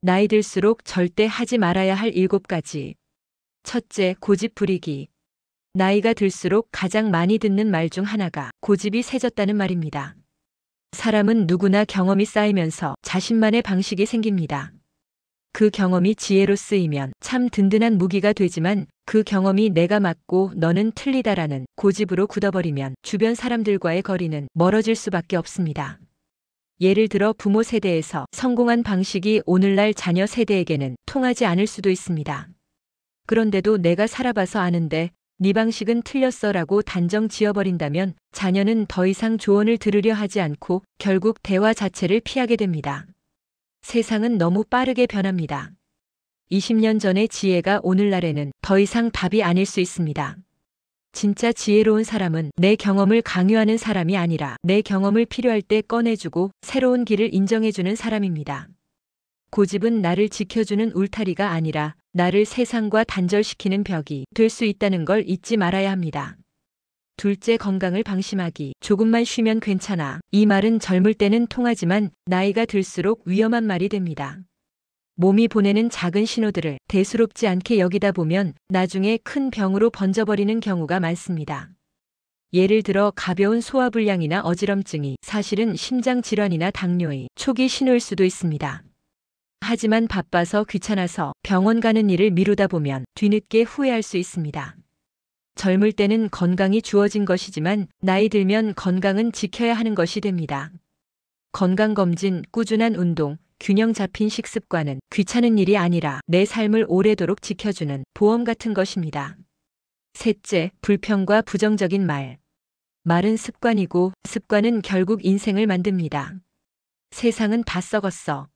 나이 들수록 절대 하지 말아야 할 7가지. 첫째, 고집 부리기. 나이가 들수록 가장 많이 듣는 말 중 하나가 고집이 세졌다는 말입니다. 사람은 누구나 경험이 쌓이면서 자신만의 방식이 생깁니다. 그 경험이 지혜로 쓰이면 참 든든한 무기가 되지만 그 경험이 내가 맞고 너는 틀리다라는 고집으로 굳어버리면 주변 사람들과의 거리는 멀어질 수밖에 없습니다. 예를 들어 부모 세대에서 성공한 방식이 오늘날 자녀 세대에게는 통하지 않을 수도 있습니다. 그런데도 내가 살아봐서 아는데 네 방식은 틀렸어라고 단정 지어버린다면 자녀는 더 이상 조언을 들으려 하지 않고 결국 대화 자체를 피하게 됩니다. 세상은 너무 빠르게 변합니다. 20년 전의 지혜가 오늘날에는 더 이상 답이 아닐 수 있습니다. 진짜 지혜로운 사람은 내 경험을 강요하는 사람이 아니라 내 경험을 필요할 때 꺼내주고 새로운 길을 인정해주는 사람입니다. 고집은 나를 지켜주는 울타리가 아니라 나를 세상과 단절시키는 벽이 될 수 있다는 걸 잊지 말아야 합니다. 둘째, 건강을 방심하기. 조금만 쉬면 괜찮아. 이 말은 젊을 때는 통하지만 나이가 들수록 위험한 말이 됩니다. 몸이 보내는 작은 신호들을 대수롭지 않게 여기다 보면 나중에 큰 병으로 번져버리는 경우가 많습니다. 예를 들어 가벼운 소화불량이나 어지럼증이 사실은 심장질환이나 당뇨의 초기 신호일 수도 있습니다. 하지만 바빠서 귀찮아서 병원 가는 일을 미루다 보면 뒤늦게 후회할 수 있습니다. 젊을 때는 건강이 주어진 것이지만 나이 들면 건강은 지켜야 하는 것이 됩니다. 건강검진, 꾸준한 운동, 균형 잡힌 식습관은 귀찮은 일이 아니라 내 삶을 오래도록 지켜주는 보험 같은 것입니다. 셋째, 불평과 부정적인 말. 말은 습관이고 습관은 결국 인생을 만듭니다. 세상은 다 썩었어.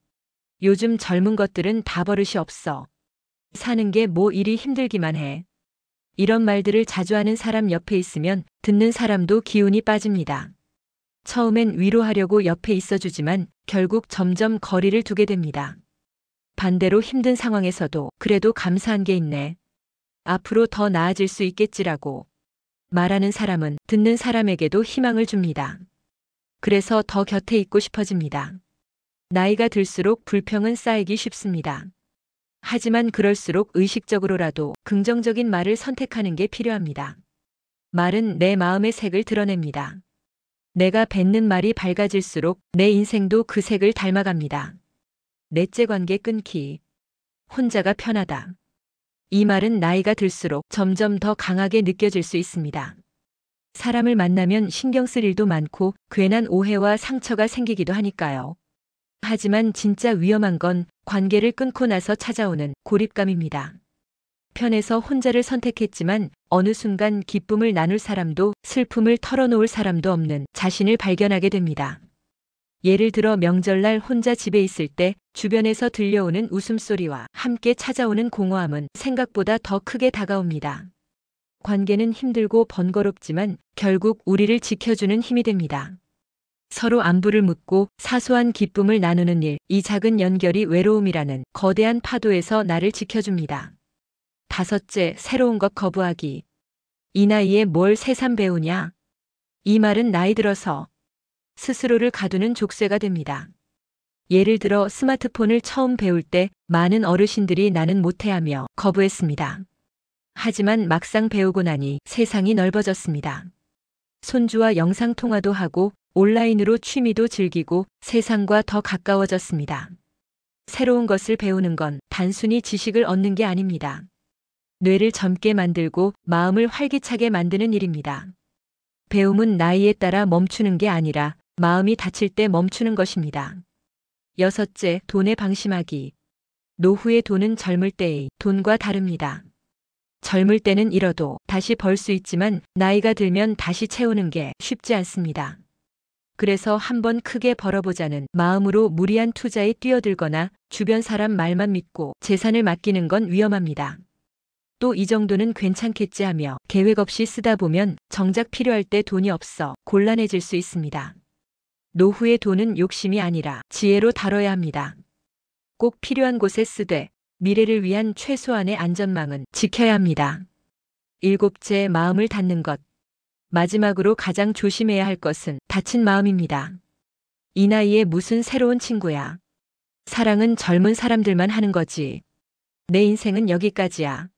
요즘 젊은 것들은 다 버릇이 없어. 사는 게 뭐 이리 힘들기만 해. 이런 말들을 자주 하는 사람 옆에 있으면 듣는 사람도 기운이 빠집니다. 처음엔 위로하려고 옆에 있어주지만 결국 점점 거리를 두게 됩니다. 반대로 힘든 상황에서도 그래도 감사한 게 있네. 앞으로 더 나아질 수 있겠지라고 말하는 사람은 듣는 사람에게도 희망을 줍니다. 그래서 더 곁에 있고 싶어집니다. 나이가 들수록 불평은 쌓이기 쉽습니다. 하지만 그럴수록 의식적으로라도 긍정적인 말을 선택하는 게 필요합니다. 말은 내 마음의 색을 드러냅니다. 내가 뱉는 말이 밝아질수록 내 인생도 그 색을 닮아갑니다. 넷째, 관계 끊기. 혼자가 편하다. 이 말은 나이가 들수록 점점 더 강하게 느껴질 수 있습니다. 사람을 만나면 신경 쓸 일도 많고 괜한 오해와 상처가 생기기도 하니까요. 하지만 진짜 위험한 건 관계를 끊고 나서 찾아오는 고립감입니다. 편해서 혼자를 선택했지만 어느 순간 기쁨을 나눌 사람도 슬픔을 털어놓을 사람도 없는 자신을 발견하게 됩니다. 예를 들어 명절날 혼자 집에 있을 때 주변에서 들려오는 웃음소리와 함께 찾아오는 공허함은 생각보다 더 크게 다가옵니다. 관계는 힘들고 번거롭지만 결국 우리를 지켜주는 힘이 됩니다. 서로 안부를 묻고 사소한 기쁨을 나누는 일, 이 작은 연결이 외로움이라는 거대한 파도에서 나를 지켜줍니다. 다섯째, 새로운 것 거부하기. 이 나이에 뭘 새삼 배우냐? 이 말은 나이 들어서 스스로를 가두는 족쇄가 됩니다. 예를 들어 스마트폰을 처음 배울 때 많은 어르신들이 나는 못해하며 거부했습니다. 하지만 막상 배우고 나니 세상이 넓어졌습니다. 손주와 영상통화도 하고 온라인으로 취미도 즐기고 세상과 더 가까워졌습니다. 새로운 것을 배우는 건 단순히 지식을 얻는 게 아닙니다. 뇌를 젊게 만들고 마음을 활기차게 만드는 일입니다. 배움은 나이에 따라 멈추는 게 아니라 마음이 다칠 때 멈추는 것입니다. 여섯째, 돈에 방심하기. 노후의 돈은 젊을 때의 돈과 다릅니다. 젊을 때는 잃어도 다시 벌 수 있지만 나이가 들면 다시 채우는 게 쉽지 않습니다. 그래서 한번 크게 벌어보자는 마음으로 무리한 투자에 뛰어들거나 주변 사람 말만 믿고 재산을 맡기는 건 위험합니다. 또 이 정도는 괜찮겠지 하며 계획 없이 쓰다 보면 정작 필요할 때 돈이 없어 곤란해질 수 있습니다. 노후의 돈은 욕심이 아니라 지혜로 다뤄야 합니다. 꼭 필요한 곳에 쓰되 미래를 위한 최소한의 안전망은 지켜야 합니다. 일곱째, 마음을 닫는 것. 마지막으로 가장 조심해야 할 것은 닫힌 마음입니다. 이 나이에 무슨 새로운 친구야. 사랑은 젊은 사람들만 하는 거지. 내 인생은 여기까지야.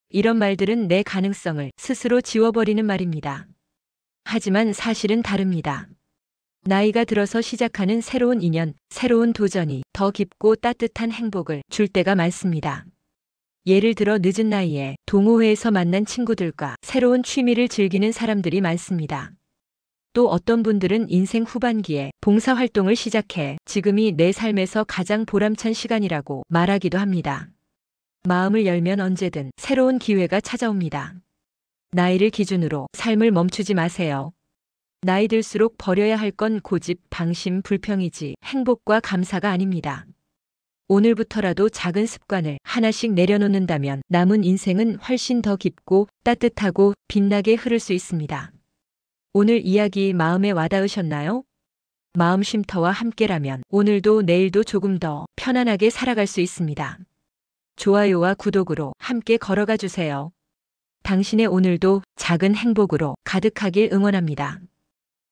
이런 말들은 내 가능성을 스스로 지워버리는 말입니다. 하지만 사실은 다릅니다. 나이가 들어서 시작하는 새로운 인연, 새로운 도전이 더 깊고 따뜻한 행복을 줄 때가 많습니다. 예를 들어 늦은 나이에 동호회에서 만난 친구들과 새로운 취미를 즐기는 사람들이 많습니다. 또 어떤 분들은 인생 후반기에 봉사활동을 시작해 지금이 내 삶에서 가장 보람찬 시간이라고 말하기도 합니다. 마음을 열면 언제든 새로운 기회가 찾아옵니다. 나이를 기준으로 삶을 멈추지 마세요. 나이 들수록 버려야 할 건 고집, 방심, 불평이지 행복과 감사가 아닙니다. 오늘부터라도 작은 습관을 하나씩 내려놓는다면 남은 인생은 훨씬 더 깊고 따뜻하고 빛나게 흐를 수 있습니다. 오늘 이야기 마음에 와닿으셨나요? 마음 쉼터와 함께라면 오늘도 내일도 조금 더 편안하게 살아갈 수 있습니다. 좋아요와 구독으로 함께 걸어가 주세요. 당신의 오늘도 작은 행복으로 가득하길 응원합니다.